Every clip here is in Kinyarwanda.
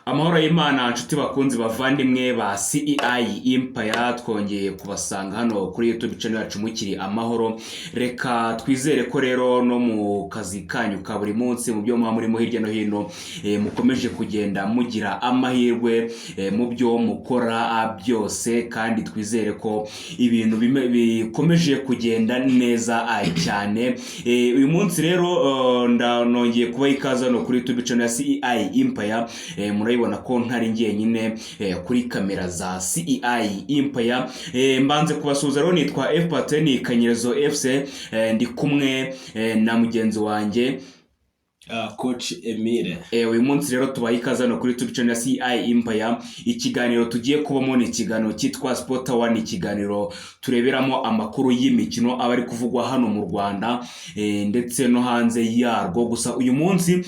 Amahoro y'Imana nshuti bakunzi bavandimwe ba CEI Empire, twongeye kubasanga hano kuri YouTube channel yacu mukiri amahoro. Reka twizere ko rero no mu kazi kanyu ka buri munsi mu byo muri hirya no hino mukomeje kugenda mugira amahirwe mu byo mukora byose, kandi twizere ko ibintu bikomeje kugenda neza cyane. Uyu munsi rero ndanongeye kuba ikaze hano kuri YouTube channel ya CEI Empire. Murabibona ko ntari ngiye nyine kuri kamera za CEI Empire. Mbanze kubasuhuza rero, nitwa F-Pateni Kanyerezo FC, ndi kumwe na mugenzi wanjye Coach Emile. Uyu munsi rero tubaye ikaze hano kuri YouTube channel ya CEI Empire. Ikiganiro tugiye kubamo ni ikiganiro cyitwa Sport One, ikiganiro tureberamo amakuru y'imikino abari kuvugwa hano mu Rwanda ndetse no hanze yarwo. Gusa uyu munsi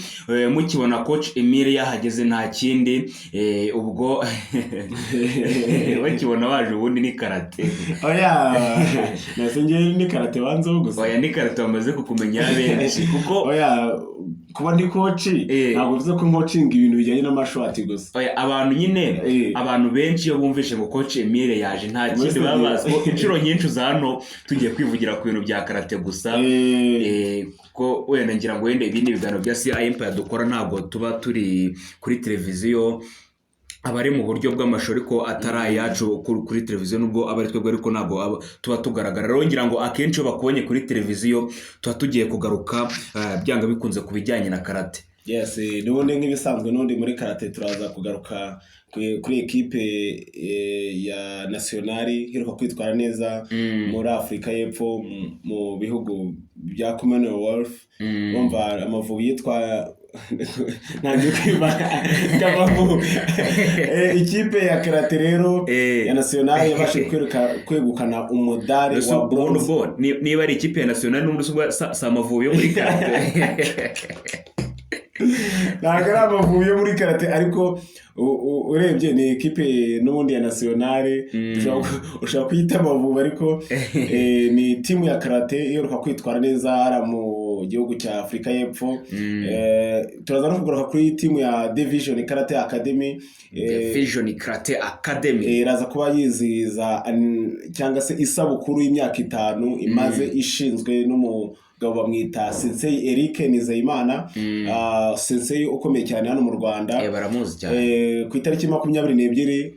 mukibona Coach Emile yahageze nta kindi, ubwo bakibona waje ubundi ni karate. Oya nasenje ni karate wanzo gusa. Oya ni karate bamaze kukumenya benshi kuko oya kuba ndi coach ntabwo bivuze ko coaching ibintu bijyanye n'amashoti gusa. Oya abantu nyine abantu benshi iyo bumvishe ngo Coach Emile yaje nta kindi babaza ko inshuro nyinshi uzano tugiye kwivugira ku bintu bya karate gusa. Ko wenda ngira ngo wende ibindi biganiro bya CEI Empire dukora ntabwo tuba turi kuri televiziyo, abari mu buryo bw'amashuri ko atari yacu kuri televiziyo, nubwo abari twebwe ariko ntabwo tuba tugaragara. Rero ngira ngo akenshi bakubonye kuri televiziyo tuba tugiye kugaruka byanga bikunze kubijyanye na karate. Yes, nubundi nk'ibisanzwe nundi muri karate turaza kugaruka kuri equipe ya nationali iheruka kwitwara neza muri Afrika y'Epfo mu bihugu bya Commonwealth. Umva Amavubi yitwa ntabwo kwiba ikipe ya karate rero ya nationali yabashe kwegukana umudari wa bronze. Niba ari ikipe ya nationali n'umusubwa Amavubi yo muri karate ntabwo ari Amavubi yo muri karate, ariko urebye ni equipe n'ubundi ya nationale ushaka kuyita Amavubi, ariko ni timu ya karate iheruka kwitwara neza ara mu gihugu cya Afrika y'Epfo. Turaza no kugaruka kuri timu ya Division Karate Academy. Division Karate Academy iraza kuba yizihiza cyangwa se isabukuru y'imyaka 5 imaze ishinzwe n'umugabo bamwita Sensei Eric Nizeyimana. Sensei ukomeye cyane hano mu Rwanda. Baramuzi cyane. Ku itariki 22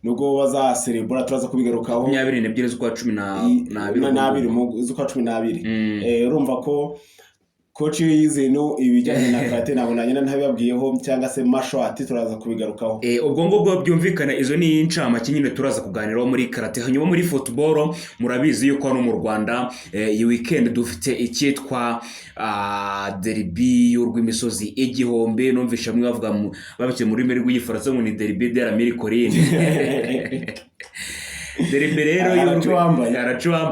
nubwo bazaserebura turaza kubigarukaho 22 z'ukwa 12 z'ukwa 12. Urumva ko coach yize no ibijyanye na karate nabo nanyana ntabibabwiyeho cyangwa se mashoti turaza kubigarukaho. Ubwo ngubwo byumvikana izo ni incama kinyine turaza kuganiraho muri karate. Hanyuma muri football murabizi yuko hano mu Rwanda iyi weekend dufite icyitwa derby y'urw'imisozi igihombe. Numvisha mwe bavuga babike muri rurimi rw'igifaransa ngo ni derby de la Mille-Collines. Derby rero yaracuwambaye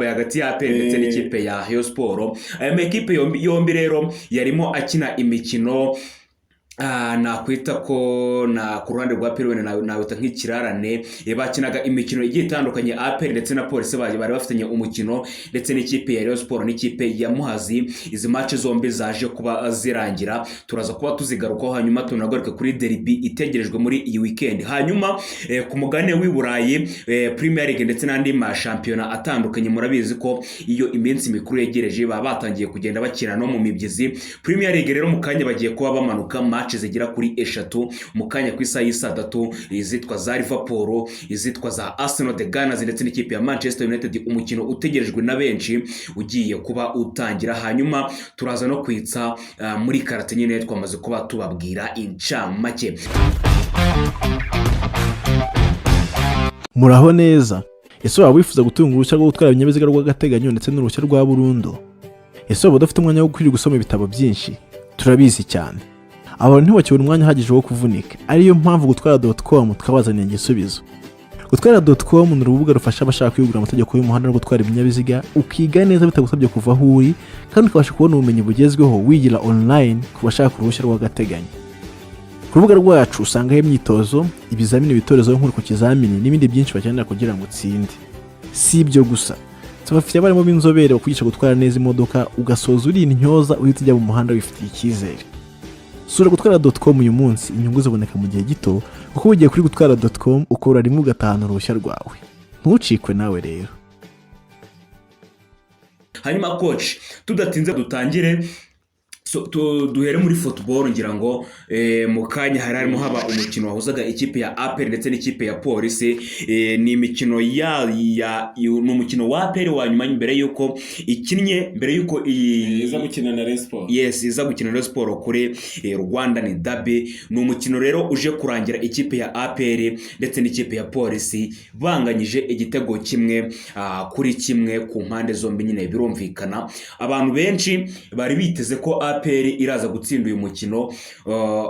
hagati ya APR ndetse n'ikipe ya Rayon Sport. Aya makipe yombi rero yarimo akina imikino nakwita ko na ku ruhande rwa APR nawita nk'ikirarane. Bakinaga imikino igiye itandukanye. APR ndetse na Police bari bafitanye umukino, ndetse n'ikipe ya Rayon Sport n'ikipe ya Muhazi. Izi match zombi zaje kuba zirangira, turaza kuba tuzigarukaho. Hanyuma tunagaruka kuri derby itegerejwe muri iyi weekend. Hanyuma ku mugane w'i Burayi, Premier League ndetse n'andi ma championnat atandukanye, murabizi ko iyo iminsi mikuru yegereje baba batangiye kugenda bakina no mu mibyizi. Premier League rero mu kanya bagiye kuba bamanuka match zigera kuri 3 mu kanya ku isaha y'3, izitwa za Liverpool, izitwa za Arsenal de Gunners ndetse n'ikipe ya Manchester United. Umukino utegerejwe na benshi ugiye kuba utangira. Hanyuma turaza no kwitsa muri karate nyine twamaze kuba tubabwira incamake. Muraho neza. Ese waba wifuza gutunga uruhushya rwo gutwara ibinyabiziga rw'agateganyo ndetse n'uruhushya rwa burundu? Ese waba udafite umwanya wo kwiga gusoma ibitabo byinshi? Turabizi cyane. Abantu ntibakibona umwanya uhagije wo kuvunika, ariyo mpamvu gutwara.com twabazaniye igisubizo. Gutwara.com ni urubuga rufasha abashaka kwigura amategeko y'umuhanda no gutwara ibinyabiziga, ukiga neza bitagusabye kuva aho uri, kandi ukabasha kubona ubumenyi bugezweho wigira online ku bashaka uruhushya rw'agateganyo. Ku rubuga rwacu usangaho imyitozo, ibizamini bitorezo nk'uri ku kizamini n'ibindi byinshi bakenera kugira ngo utsinde. Si ibyo gusa, tubafitiye abarimu b'inzobere bakwigisha gutwara neza imodoka, ugasoza uri intyoza uhita ujya mu muhanda wifitiye icyizere. sura gutwara.com uyu munsi, inyungu ziboneka mu gihe gito kuko ugiye kuri gutwara.com ukora rimwe ugatahana uruhushya rwawe. Ntucikwe nawe rero. Hanyuma coach, tudatinze dutangire duhere muri football, ngira ngo mu kanya harimo haba umukino wahuzaga ikipe ya APR ndetse n'ikipe ya Police. Ni imikino n'umukino wa APR wa nyuma mbere yuko ikinnye, mbere yuko iza gukina na Rayon Sport. Yes, iza gukina na Rayon Sport kuri Rwanda ni Derby. Ni umukino rero uje kurangira ikipe ya APR ndetse n'ikipe ya Police banganyije igitego kimwe kuri kimwe ku mpande zombi. Nyine birumvikana abantu benshi bari biteze ko APR iraza gutsinda uyu mukino,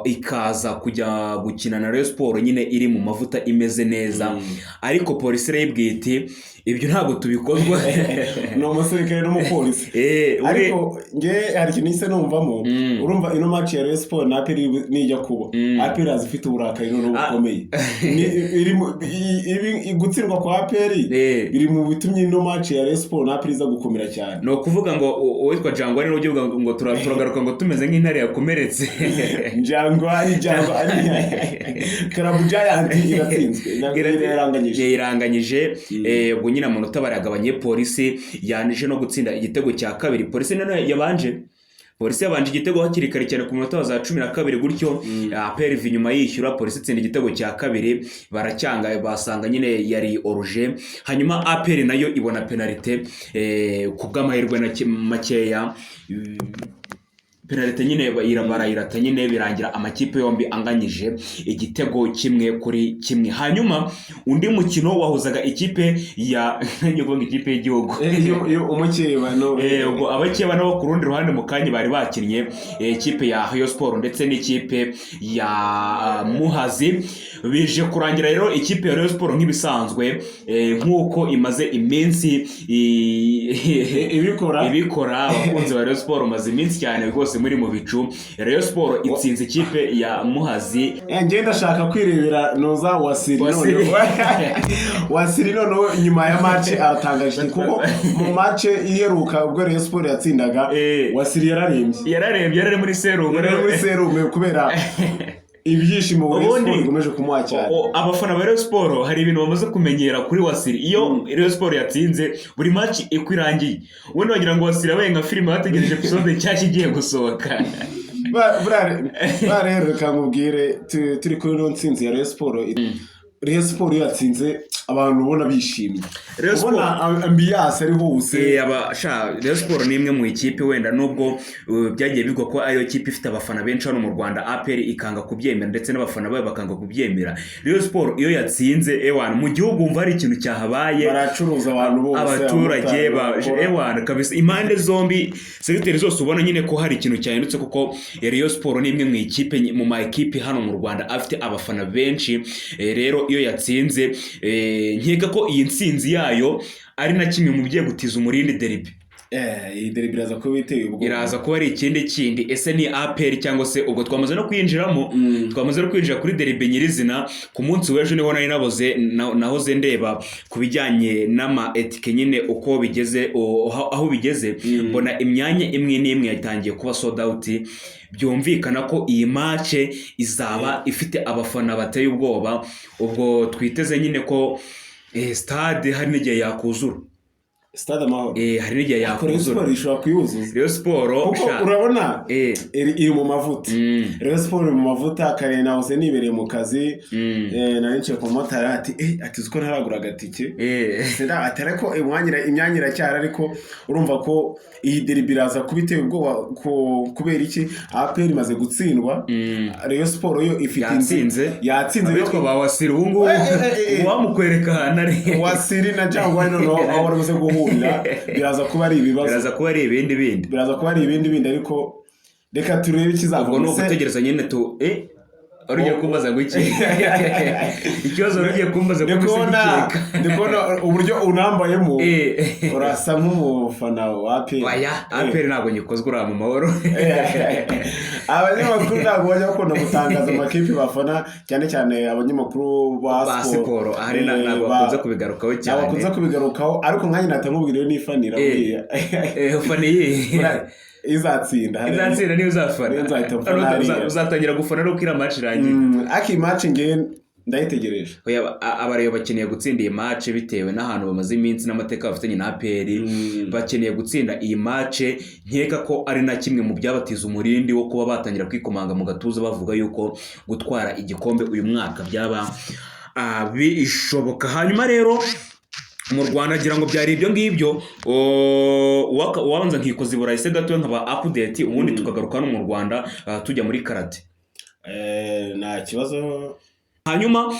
ikaza kujya gukina na Rayon Sport nyine iri mu mavuta imeze neza. Ariko Police irayibwiye iti ibyo ntabwo tubikozwa. No umusirikare n'umupolisi. Ariko nge hari ikintu nise numvamo, urumva ino match ya Rayon Sport na APR nijya kuba APR azifite uburakari n'ubukomeye. Ibi gutsindwa kwa APR biri mu bitumye ino match ya Rayon Sport na APR iza gukomera cyane. No kuvuga ngo witwa Jangwani no uvuga ngo turagaruka ngo tumeze nk'intare yakomeretse. Jangwani Karabu Giant iratsinzwe iranganyije. Ubwo nyine amanota baragabanye. Police yanije no gutsinda igitego cya kabiri. Police none yabanje igitego hakiri kare cyane ku munota wa 12 gutyo APR inyuma yishyura. Police itsinda igitego cya kabiri, baracyanga basanga nyine yari oruje. Hanyuma APR nayo ibona penalty ku bw'amahirwe na makeya. Penalty nyine irata nyine birangira amakipe yombi anganyije igitego kimwe kuri kimwe. Hanyuma undi mukino wahuzaga ikipe ya ikipe y'igihugu umukebano. Ubwo abakeba nabo ku rundi ruhande mu kanya bari bakinnye ikipe ya Rayon Sport ndetse n'ikipe ya Muhazi. Bije kurangira rero ikipe ya Rayon Sport nk'ibisanzwe nk'uko imaze iminsi ibikora. Abakunzi ba Rayon Sport maze iminsi cyane rwose muri mu bicu. Rayon Sport itsinze ikipe ya Muhazi. Nge ndashaka kwirebera noza Wasiri none nyuma ya match aratangaje kuko mu match iheruka ubwo Rayon Sport yatsindaga Wasiri yararembye muri serume kubera ibyishimo Rayon bikomeje kumuha cyane. Abafana ba Rayon Sport hari ibintu bamaze kumenyera kuri Wasiri. Iyo Rayon Sport yatsinze buri match ikwirangiye, ubundi wagira ngo Wasiri abaye nka filime bategereje episode cyashya igiye gusohoka. Rero reka nkubwire turi kuri no ntsinzi ya Rayon Sport. Rayon Sport yatsinze abantu ubona bishimye, ubona ambiance ari hose. Rayon Sport ni imwe mu ikipe wenda nubwo byagiye bigwa ko ayo kipe ifite abafana benshi hano mu Rwanda, APR ikanga kubyemera ndetse n'abafana bayo bakanga kubyemera. Rayon Sport iyo yatsinze mu gihugu umva ari ikintu cyahabaye, baracuruza abantu bose, abaturage kabisa impande zombi, segiteri zose ubona nyine ko hari ikintu cyahindutse kuko Rayon Sport ni imwe mu ikipe mu ma ekipe hano mu Rwanda afite abafana benshi. Rero iyo yatsinze nkeka ko iyi ntsinzi yayo ari na kimwe mu bigiye gutiza umurindi derby. Iyi derby iraza kuba iteye ubwo, iraza kuba ari ikindi. Ese ni APR cyangwa se ubwo twamaze no kwinjiramo, twamaze no kwinjira kuri derby nyirizina. Ku munsi w'ejo niho nari nahoze ndeba ku bijyanye n'ama etike nyine uko bigeze aho bigeze, mbona imyanya imwe n'imwe yatangiye kuba sold out. Byumvikana ko iyi match izaba ifite abafana bateye ubwoba. Ubwo twiteze nyine ko stade hari n'igihe yakuzura. Stade Amahoro hari n'igihe yakuzura. Rayon Sport ishobora kuyuzuza. Rayon Sport urabona iri mu mavuta. Rayon Sport mu mavuta kare nahoze nibereye mu kazi, nari nce ku motari ati uko ntaragura agatike. Senda atareko imyanya iracyara, ariko urumva ko iyi derby iraza kubiteye ubwoba kubera iki APR imaze gutsindwa. Rayon Sport yo ifite yatsinze bitwa ba Wasiri ubungubu wamukwereka nari Wasiri na Jangwani no aho bari guhura. Biraza kuba ari ibibazo, biraza kuba ari ibindi bindi, ariko reka turebe ikizava. Ubwo no gutegereza nyine urugiye kumbaza ngo iki ikibazo urugiye kumbaza ko ndikona uburyo unambayemo urasa nk'umufana wa APR ntabwo nyikozwe ura mu mahoro. Abanyamakuru ntabwo bajya bakunda gutangaza amakipe bafana, cyane cyane abanyamakuru ba siporo ahari ntabwo bakunze kubigarukaho cyane, ariko nkanjye natamubwira nifanira ufaniye izatsinda niyo uzafana uzatangira gufana no kwira match irangiye aki match nge ndayitegereje. Abareyo bakeneye gutsinda iyi match bitewe n'ahantu bamaze iminsi n'amateka bafitanye na APR, bakeneye gutsinda iyi match. Nkeka ko ari na kimwe mu byabatiza umurindi wo kuba batangira kwikomanga mu gatuza bavuga yuko gutwara igikombe uyu mwaka byaba bishoboka. Hanyuma rero mu Rwanda agira ngo byari ibyo ngibyo, wabanza nkikoza iburayi se gato nkaba update, ubundi tukagaruka no mu Rwanda tujya muri karate. Nta kibazo. Hanyuma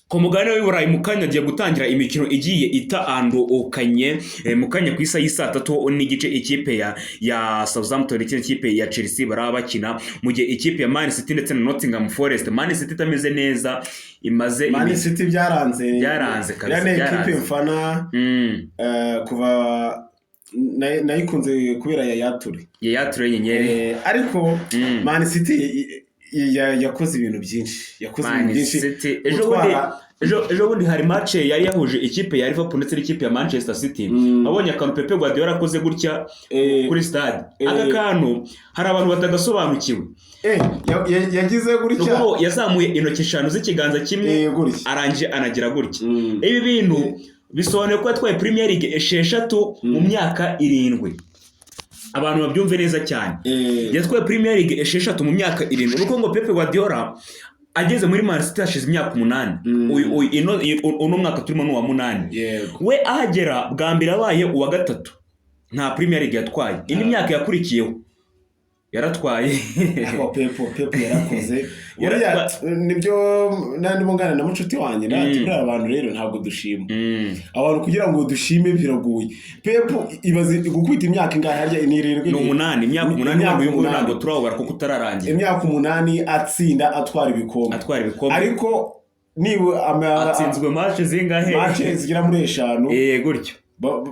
ku mugabane w'Iburayi mu kanya agiye gutangira imikino igiye itandukanye. Mu kanya ku isa y'isa 3 n'igice ikipe ya Southampton ndetse n'ikipe ya Chelsea baraba bakina, mu gihe ikipe ya Man City ndetse na Nottingham Forest, Man City itameze neza, imaze Man City byaranze kabisa, ikipe mfana kuva nayikunze kubera yayature nyenyeri, ariko Man City yakoze ibintu byinshi, ejo bundi hari match yari yahuje ikipe ya Liverpool ndetse n'ikipe ya Manchester City. Abonye akantu Pep Guardiola akoze gutya kuri stade, aka kantu hari abantu batagasobanukiwe. Yagize gutya, nuko yazamuye intoki 5 z'ikiganza kimwe arangije anagira gutya. Ibi bintu bisobanuye ko yatwaye Premier League 6 mu myaka 7. Abantu babyumve neza cyane, yatwaye Premier League 6 mu myaka 7. Nuko ngo Pep Guardiola ageze muri Man City hashize imyaka 8. Uno mwaka turimo n'uwa 8. We ahagera bwa mbere abaye uwa 3, nta Premier League yatwaye. Indi myaka yakurikiyeho yaratwaye. Pep yarakoze. Nibyo nandi mungana na mucuti wanjye natwe abantu rero ntabwo dushima. Abantu kugira ngo dushime biragoye. Pep ibaze gukubita imyaka ingahe harya ni 8, imyaka 8 y'uyu ntabwo turabara kuko utararangira. Imyaka 8 atsinda atwara ibikombe. Ariko niba atsinzwe match zingahe? Match zigira muri 5. Gutyo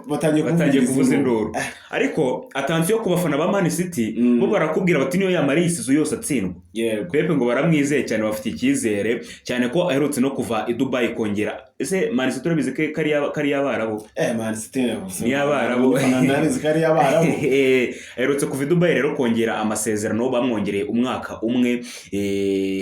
batangiye kuvuza induru. Ariko atansiyo ku bafana ba Man City, bo barakubwira bati niyo yamara isizo yose atsindwa. Pepe ngo baramwizeye cyane, bafite icyizere cyane ko aherutse no kuva i Dubai kongera. Ese Man City urabizi ko kari y'Abarabu? Man City ni y'Abarabu, narizi kari y'Abarabu. Aherutse kuva i Dubai rero kongera amasezerano, bamwongereye umwaka umwe,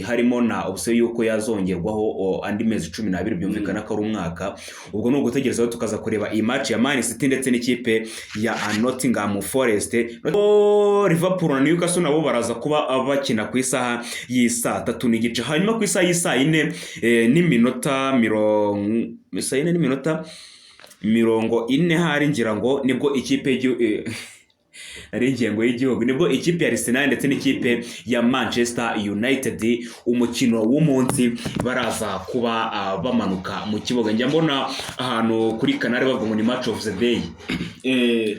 harimo na option yuko yazongerwaho andi mezi 12, byumvikana ko ari umwaka. Ubwo no gutegerezaho tukaza kureba iyi match ya Man City ndetse n'ikipe ya Nottingham Forest. Liverpool na Newcastle nabo baraza kuba bakina ku isaha y'isa 3 n'igice. Hanyuma ku isaha y'isa 4 n'iminota 40 hari ngira ngo nibwo ikipe ari ingengo y'igihugu, nibwo ikipe ya Arsenal ndetse n'ikipe ya Manchester United umukino w'umunsi baraza kuba bamanuka mu kibuga. Njya mbona ahantu kuri kanari bavuga ngo ni match of the day.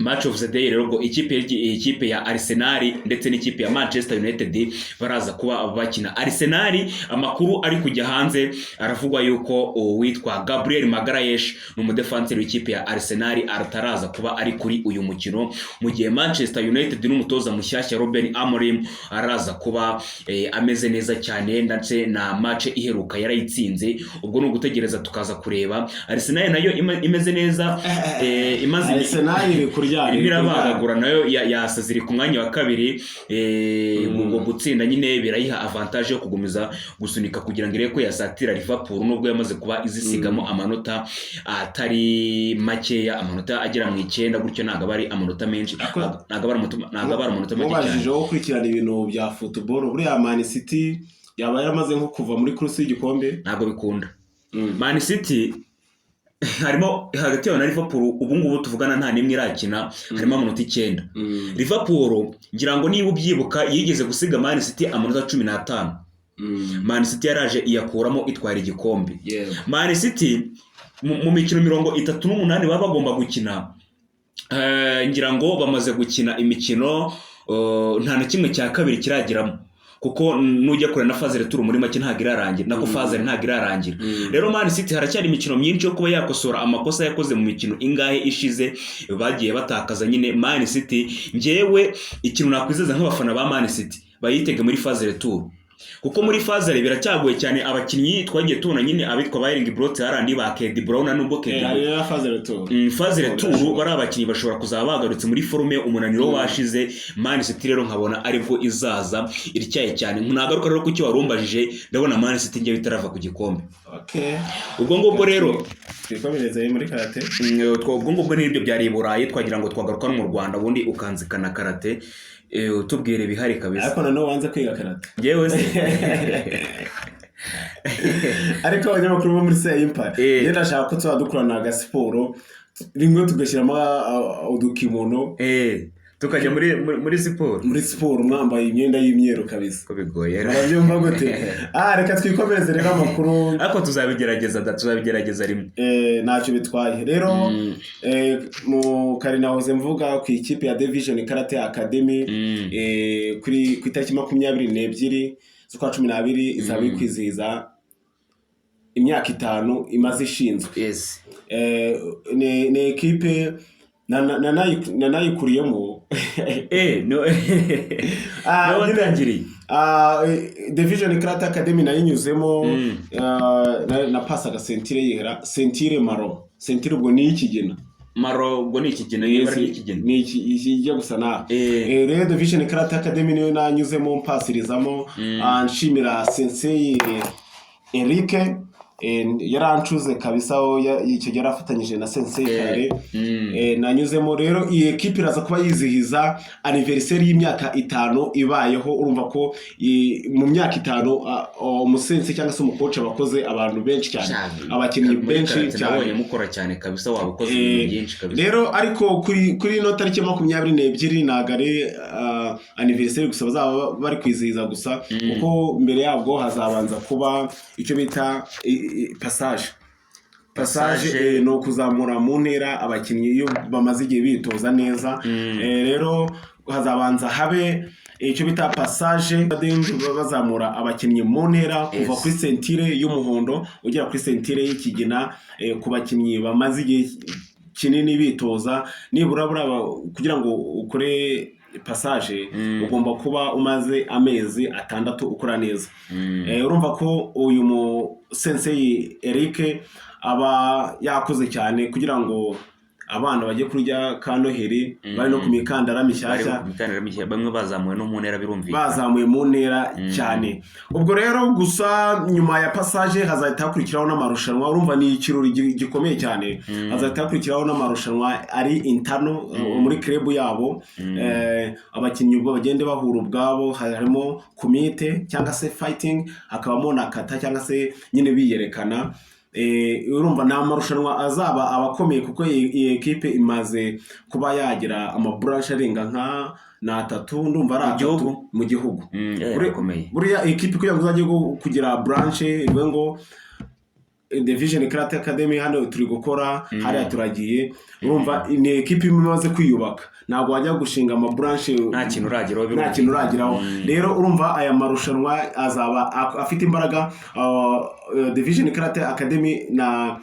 Match of the day rero ngo ikipe ya Arsenal ndetse n'ikipe ya Manchester United baraza kuba bakina. Arsenal amakuru ari kujya hanze aravugwa yuko witwa Gabriel Magalhaes n'umudefenseur w'ikipe ya Arsenal ataraza kuba ari kuri uyu mukino, mu gihe Manchester United n'umutoza mushyashya Ruben Amorim araza kuba ameze neza cyane ndetse na match iheruka yarayitsinze. Ubwo no gutegereza tukaza kureba. Arsenal nayo imeze neza, imaze Arsenal kuryana irabagagura nayo yasaziri ku mwanya wa 2. Ngo gutsinda nyine birayiha avantage yo kugumiza gusunika kugira ngo ireko yasatira Liverpool, nubwo yamaze kuba izisigamo amanota atari makeya, amanota agera mu 9 gutyo ntago bari amanota menshi, ntago bari amanota make cyane. Mubajije wo kurikirana ibintu bya football, buriya Man City yaba yaramaze nko kuva muri course y'igikombe? Ntago bikunda. Man City harimo hagati ya Liverpool ubu ngubu tuvugana nta nimwe irakina, harimo amanota 9. Liverpool ngira ngo niba ubyibuka yigeze gusiga Man City amanota 15. Man City yaraje iyakuramo itwara igikombe. Man City mu mikino 38 baba bagomba gukina, ngira ngo bamaze gukina imikino nta na kimwe cya kabiri kiragiramo, kuko nujya kure na phase retour muri make ntago irarangira, nako phase ntago irarangira. Rero Man City haracyari imikino myinshi yo kuba yakosora amakosa yakoze mu mikino ingahe ishize bagiye batakaza. Nyine Man City ngewe ikintu nakwizeza nk'abafana ba Man City bayitege muri phase retour, kuko muri fazare biracyagoye cyane abakinnyi twagiye tubona nyine abitwa ba Erling Brot harandi ba Kedi Brown nubwo Kedi fazare tour bari abakinnyi bashobora kuzaba bagarutse muri forume umunaniro washize Man City rero nkabona aribwo izaza iricyaye cyane nagaruka rero kuki warumbajije ndabona Man City ngiye bitarava ku gikombe ubwo ngubwo rero twikomereze muri karate ubwo ngubwo n'ibyo byari Burayi twagira ngo twagaruka no mu Rwanda ubundi ukanzikana karate utubwire bihari kabisa ariko nano wanze kwiga karate yewe se ariko abanyamakuru bo muri Seimpar yenda ashaka ko twadukurana aga siporo rimwe tugashyiramo udukimono tukajya muri siporo mwambaye imyenda y'imyeru kabisa ko bigoye urabyumva gute reka twikomereze rero amakuru ariko tuzabigerageza rimwe ntacyo bitwaye rero mu kare nahoze mvuga ku ikipe ya Division Karate Academy ku itariki 22 z'ukwa 12 izaba ikwizihiza imyaka 5 imaze ishinzwe ni ekipe nanayikuriyemo watangiriye Division Karate Academy nayinyuzemo na pasaga sentire yera sentire maro sentire ubwo ni ikigena maro ubwo ni ikigena ni iki gusa na rero Division Karate Academy niyo nanyuzemo mpasirizamo nshimira sensei Eric yarancuze kabisa icyo yarafatanyije na sensei kare nanyuzemo rero iyi equipe iraza kuba yizihiza anniversaire y'imyaka 5 ibayeho urumva ko mu myaka 5 umusense cyangwa se umukoce abakoze abantu benshi cyane abakinnyi benshi cyane mukora cyane kabisa wabukoze ibintu byinshi kabisa rero ariko kuri no tariki 22 nagare anniversaire gusa bazaba bari kwizihiza gusa kuko mbere yabwo hazabanza kuba icyo bita passage no kuzamura mu ntera abakinnyi iyo bamaze igihe bitoza neza rero hazabanza habe icyo bita passage bazamura abakinnyi mu ntera kuva kuri sentire y'umuhondo ugera kuri sentire y'ikigina ku bakinnyi bamaze igihe kinini bitoza nibura kugira ngo ukore passage ugomba kuba umaze amezi 6 ukora neza urumva ko uyu mu sensei Eric aba yakoze cyane kugira ngo abana bajye kurya kanoheri bari no kumikandara mishyashya bamwe bazamuye no mu ntera birumvikana bazamuye mu ntera cyane ubwo rero gusa nyuma ya passage hazahita hakurikiraho n'amarushanwa urumva ni ikirori gikomeye cyane hazahita hakurikiraho n'amarushanwa ari interno muri club yabo abakinnyi ubwo bagende bahura ubwabo harimo komite cyangwa se fighting hakabamo na kata cyangwa se nyine biyerekana urumva na marushanwa azaba abakomeye kuko iyi equipe imaze kuba yagira amabranche arenga nka na 3 ndumva ari 3 mu gihugu buriya equipe kugira ngo uzajye kugira branche ngo Division Karate Academy hano turi gukora hariya turagiye urumva ni equipe imaze kwiyubaka ntabwo wajya gushinga amabranche nta kintu uragiraho rero urumva aya marushanwa azaba afite imbaraga Division Karate Academy na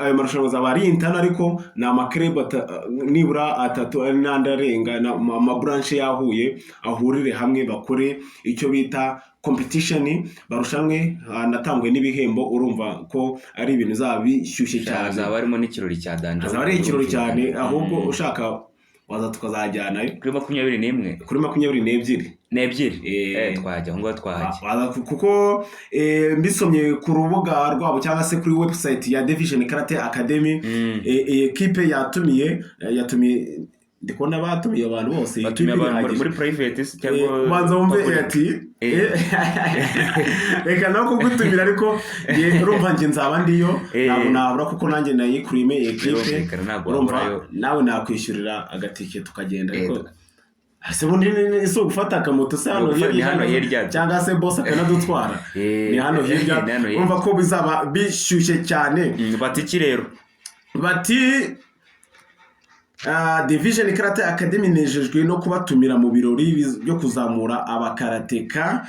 ayo marushanwa azaba ari intana ariko ni amakreb nibura 3 n'andarenga amabranche yahuye ahurire hamwe bakore icyo bita competition barushanwe natangwe n'ibihembo urumva ko ari ibintu zabishyushye cyane azaba arimo n'ikirori cya danje azaba ari ikirori cyane ahubwo ushaka waza tukazajyana kuri 21 kuri 22 twajya ngo twahajye kuko mbisomye ku rubuga rwabo cyangwa se kuri website ya Division Karate Academy equipe yatumiye ndikona batumiye abantu bose batumiye abantu muri private cyangwa banza wumve ati reka no kugutumira ariko urumva nje nzaba ndiyo ntabwo nabura kuko nanjye nayikurime equipe urumva nawe nakwishyurira agatike tukagenda ariko ase bundi iso gufata akamoto se hano hirya cyangwa se boss akanadutwara ni hano hirya urumva ko bizaba bishyushye cyane batiki rero bati Division Karate Academy nejejwe no kubatumira mu birori byo kuzamura abakarateka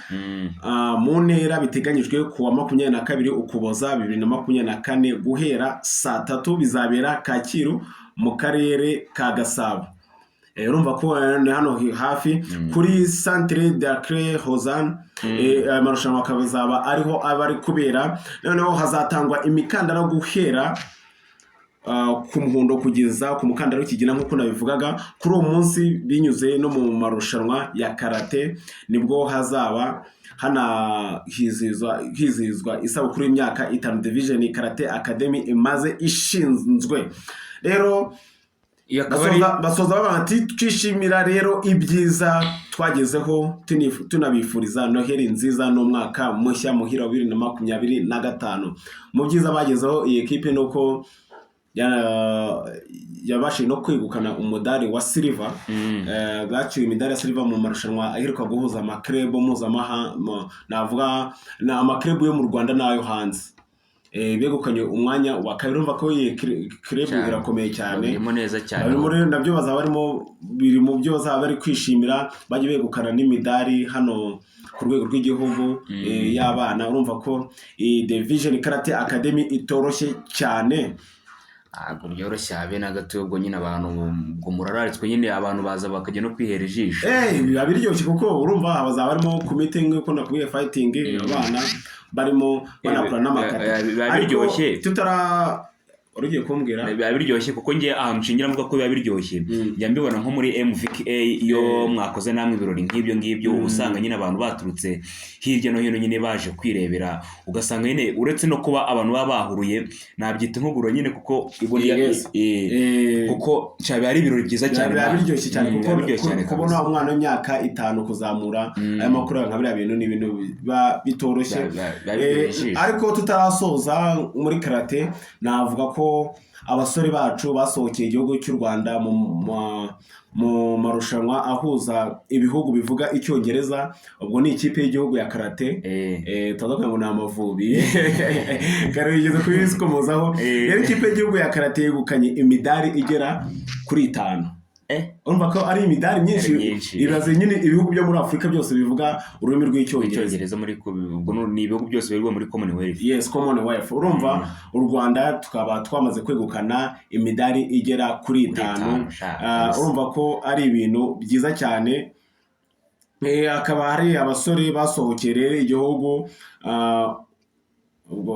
mu ntera biteganyijwe ku wa 22 Ukuboza 2024 guhera saa 3 bizabera Kacyiru mu karere ka Gasabo urumva ko ni hano hafi kuri Centre d'Acre Hozan. Aya marushanwa akazaba ariho abari kubera, noneho hazatangwa imikandara guhera ku muhondo kugeza ku mukandara w'ikigina nk'uko nabivugaga. Kuri uwo munsi binyuze no mu marushanwa ya karate nibwo hazaba hizihizwa isabukuru y'imyaka 5 Division Karate Academy imaze ishinzwe. Rero basoza bavuga ati twishimira rero ibyiza twagezeho, tunabifuriza noheri nziza n'umwaka mushya muhira 2025. Mu byiza bagezeho iyi ekipe nuko yabashije no kwegukana umudari wa silver. Baciye imidari ya silver mu marushanwa aheruka guhuza amakrebo mpuzamahanga, navuga na amakrebo yo mu Rwanda n'ayo hanze. Begukanye umwanya wa kabiri. Urumva ko iyi krebo irakomeye cyane, barimo neza cyane, nabyo bazaba barimo biri mu byo bazaba bari kwishimira. Bajye begukana n'imidari hano ku rwego rw'igihugu y'abana. Urumva ko iyi Division Karate Academy itoroshye cyane, ntabwo byoroshye habe na gato. Ubwo nyine abantu ngo murararitswe nyine abantu baza bakajya no kwihera ijisho. Biba biryoshye kuko urumva bazaba barimo ku meeting uko nakubwiye fighting, abana barimo banakora n'amakata. Biba biryoshye urugiye kumbwira biba biryoshye kuko ngiye ahantu nshingira mvuga ko biba biryoshye. Njya mbibona nko muri MVKA iyo mwakoze namwe ibirori nk'ibyo ngibyo, usanga nyine abantu baturutse hirya no hino nyine baje kwirebera, ugasanga nyine uretse no kuba abantu baba bahuruye, nabyita nk'uguro nyine kuko ibonye kuko cyaba ari ibirori byiza cyane, biba biryoshye cyane kuko kubona umwana w'imyaka 5 kuzamura aya makuru nka biriya bintu ni ibintu bitoroshye. Ariko tutarasoza muri karate, navuga ko abasore bacu basohokeye igihugu cy'u Rwanda mu marushanwa ahuza ibihugu bivuga icyongereza. Ubwo ni ikipe y'igihugu ya karate, tuvuga ngo ni Amavubi kare yigeze kubisikomozaho. Rero ikipe y'igihugu ya karate yegukanye imidari igera kuri 5. Urumva ko ari imidari myinshi. Ibaze nyine ibihugu byo muri Afurika byose bivuga ururimi rw'icyongereza, muri ubwo ni ibihugu byose bivuga muri Commonwealth. Yes, Commonwealth. Urumva u Rwanda tukaba twamaze kwegukana imidari igera kuri 5. Urumva ko ari ibintu byiza cyane. Akaba hari abasore basohokeye igihugu, ubwo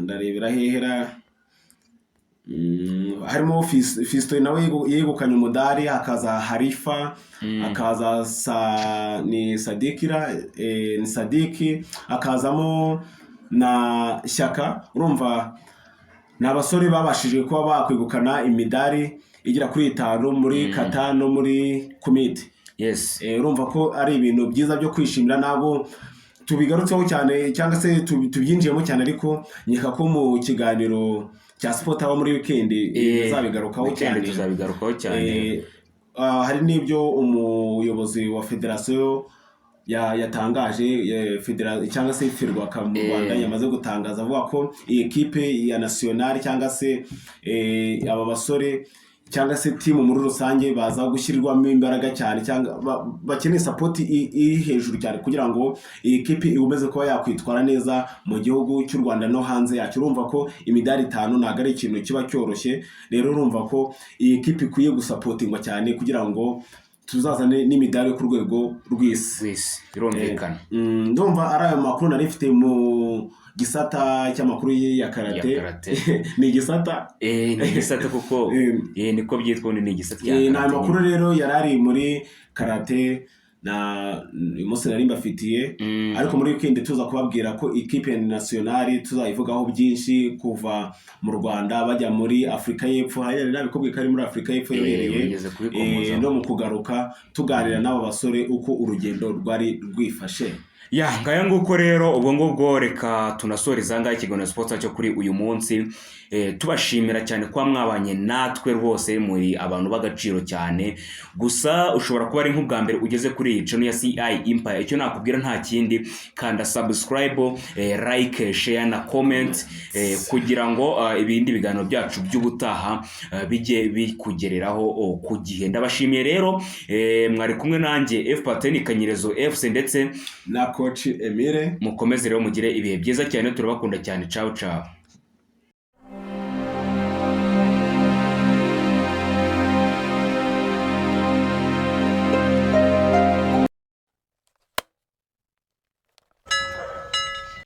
ndarebera hehera, harimo Fisto nawe yegukanye umudari, hakaza Harifa, hakaza Sadiki, hakazamo na Shyaka. Urumva ni abasore babashije kuba bakwegukana imidari igera kuri 5 muri kata no muri kumite. Yes. Urumva ko ari ibintu byiza byo kwishimira. Nabo tubigarutseho cyane cyangwa se tubyinjiyemo cyane, ariko nyeka ko mu kiganiro cya sport aho muri weekend tuzabigarukaho cyane. Hari n'ibyo umuyobozi wa federation yatangaje, cyangwa se Ferwafa mu Rwanda yamaze gutangaza avuga ko iyi equipe ya national cyangwa se aba basore cyangwa se team muri rusange baza gushyirirwamo imbaraga cyane, cyangwa bakeneye support iri hejuru cyane kugira ngo iyi equipe igomeze kuba yakwitwara neza mu gihugu cy'u Rwanda no hanze yacyo. Urumva ko imidari 5 ntabwo ari ikintu kiba cyoroshye. Rero urumva ko iyi equipe ikwiye gusapotingwa cyane kugira ngo tuzazane n'imidari ku rwego rw'isi. Birumvikana. Ndumva ari ayo makuru nari mfite mu gisata cy'amakuru ya karate. Ni igisata ni igisata kuko niko byitwa, ni igisata ya karate. Ni amakuru rero yarari muri karate na umunsi nari mbafitiye, ariko muri weekend tuza kubabwira ko ikipe nationale tuzayivugaho byinshi, kuva mu Rwanda bajya muri Afrika y'Epfo. Hari nabikubwiye ko ari muri Afrika y'Epfo yohereye, no mu kugaruka tuganira n'abo basore uko urugendo rwari rwifashe. Ngaya nguko rero ubwo ngubwo reka tunasoreza ngaho ikiganiro sports cyo kuri uyu munsi. Tubashimira cyane kwa mwabanye natwe rwose, muri abantu b'agaciro cyane. Gusa ushobora kuba ari nk'ubwa mbere ugeze kuri iyi channel ya CI Empire, icyo nakubwira nta kindi, kanda subscribe, like, share na comment, kugira ngo ibindi biganiro byacu by'ubutaha bijye bikugereraho ku gihe. Ndabashimiye rero, mwari kumwe nanjye F-Paten Kanyirezo FC ndetse na coach Emile. Mukomeze rero mugire ibihe byiza cyane, turabakunda cyane. Ciao ciao.